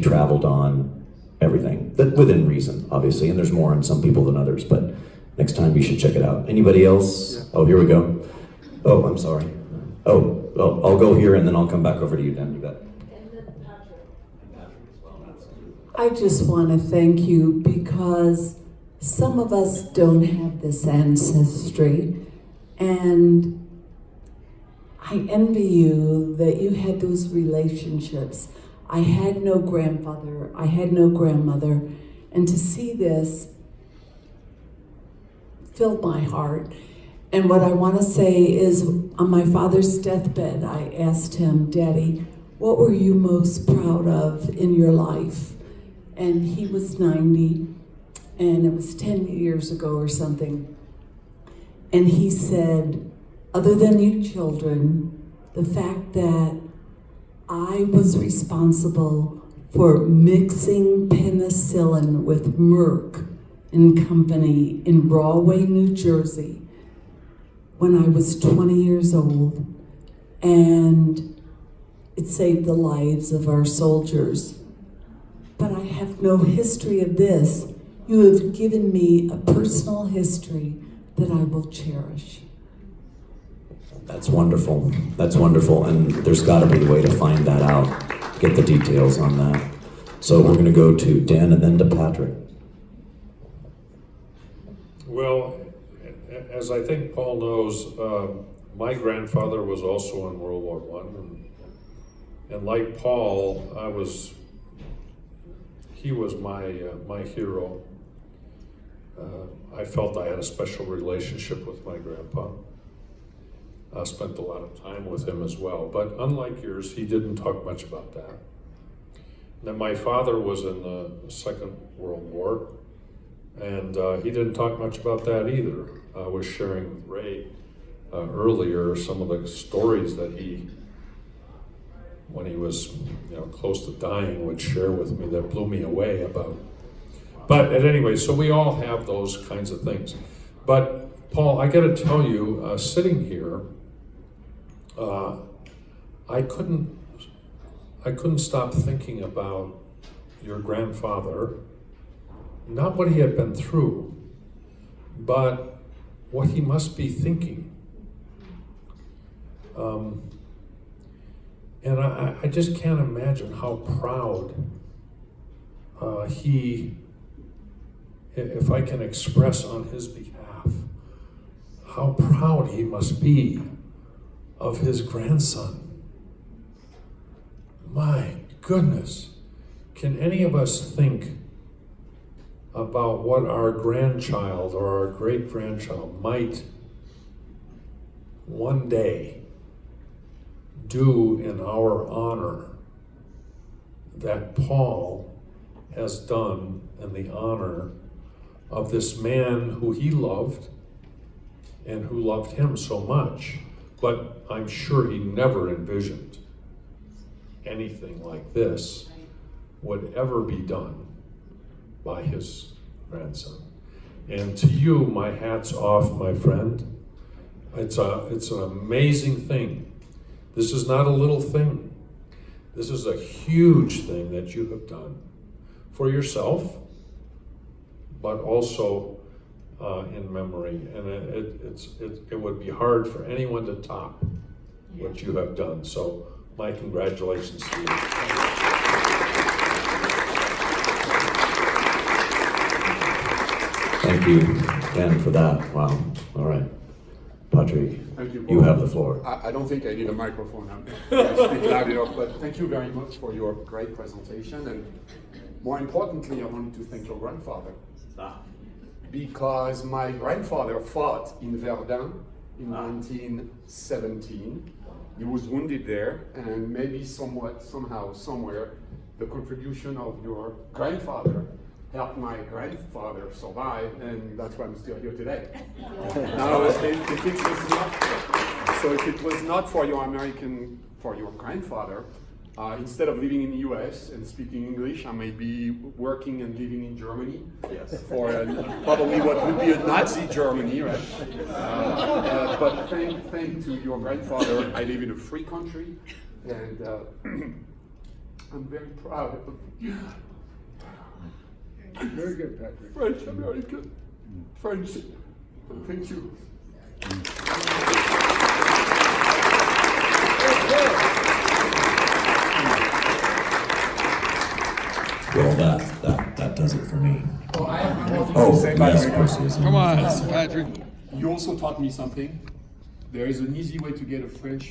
traveled on, everything. That within reason, obviously, and there's more on some people than others, but next time you should check it out. Anybody else? Yeah. Oh, here we go. Oh, I'm sorry. Oh, I'll go here and then I'll come back over to you, Dan. You bet. I just want to thank you because some of us don't have this ancestry, and I envy you that you had those relationships. I had no grandfather, I had no grandmother, and to see this filled my heart. And what I want to say is, on my father's deathbed, I asked him, Daddy, what were you most proud of in your life? And he was 90, and it was 10 years ago or something. And he said, other than you children, the fact that I was responsible for mixing penicillin with Merck and Company in Rahway, New Jersey, when I was 20 years old, and it saved the lives of our soldiers. But I have no history of this. You have given me a personal history that I will cherish. That's wonderful. That's wonderful. And there's got to be a way to find that out, get the details on that. So we're going to go to Dan and then to Patrick. Well, as I think Paul knows, my grandfather was also in World War I, and like Paul, he was my hero. I felt I had a special relationship with my grandpa. I spent a lot of time with him as well, but unlike yours, he didn't talk much about that. Then my father was in the Second World War, and he didn't talk much about that either. I was sharing with Ray earlier some of the stories that he, when he was close to dying, would share with me that blew me away about. But at any rate, so we all have those kinds of things. But Paul, I got to tell you, sitting here, I couldn't stop thinking about your grandfather, not what he had been through, but what he must be thinking. And I just can't imagine how proud he, if I can express on his behalf, how proud he must be of his grandson. My goodness, can any of us think about what our grandchild or our great-grandchild might one day do in our honor that Paul has done in the honor of this man who he loved and who loved him so much, but I'm sure he never envisioned anything like this would ever be done by his grandson. And to you, my hat's off, my friend. It's an amazing thing. This is not a little thing. This is a huge thing that you have done for yourself, but also in memory. And it would be hard for anyone to top what you have done. So my congratulations to you. Thank you, Dan, for that. Wow. All right. Patrick, thank you, you have the floor. I don't think I need a microphone. I speak loud enough, but thank you very much for your great presentation. And more importantly, I wanted to thank your grandfather. Because my grandfather fought in Verdun in 1917. He was wounded there, and maybe somehow, somewhere, the contribution of your grandfather helped my grandfather survive, and that's why I'm still here today. Now, if it was not for your grandfather, instead of living in the US and speaking English, I may be working and living in Germany. Yes. For probably what would be a Nazi Germany, right? But thanks to your grandfather, I live in a free country, and I'm very proud of you. Very good, Patrick. French American friendship. Thank you. Well, that does it for me. Oh, I have one more thing Oh, to say, by yes, the of way. course he is. Come on, Patrick. You also taught me something. There is an easy way to get a French